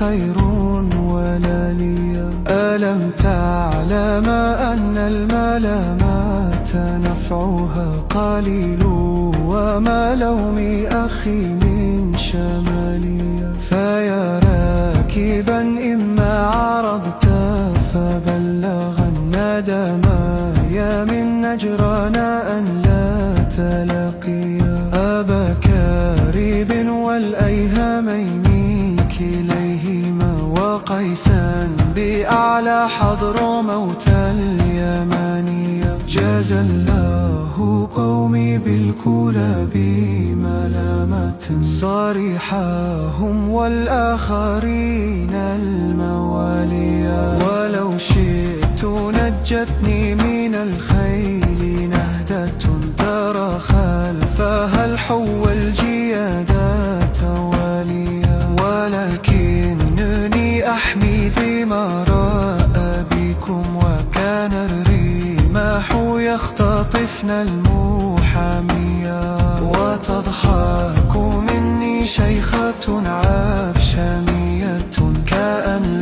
خير ولا لي. ألم تعلم أن الملامات نفعها قليل وما لوم أخي من شمالي. فيا راكبا إما عرضت فبلغ الندم يا من نجرانا أن لا تلاقي. أبا كارب والأيهامين كليهما وقيسا بأعلى حضرموت اليمانية. جاز الله قومي بالكلاب ملامة صريحهم والآخرين المواليا. ولو شئت نجتني من الخيل نهدة ترى خلفها الحو الجيادات واليا. ولكنني أحمي ثمار أبيكم وكان الرماح يختطفن المحامية. وتضحك مني شيخة عبشمية كأن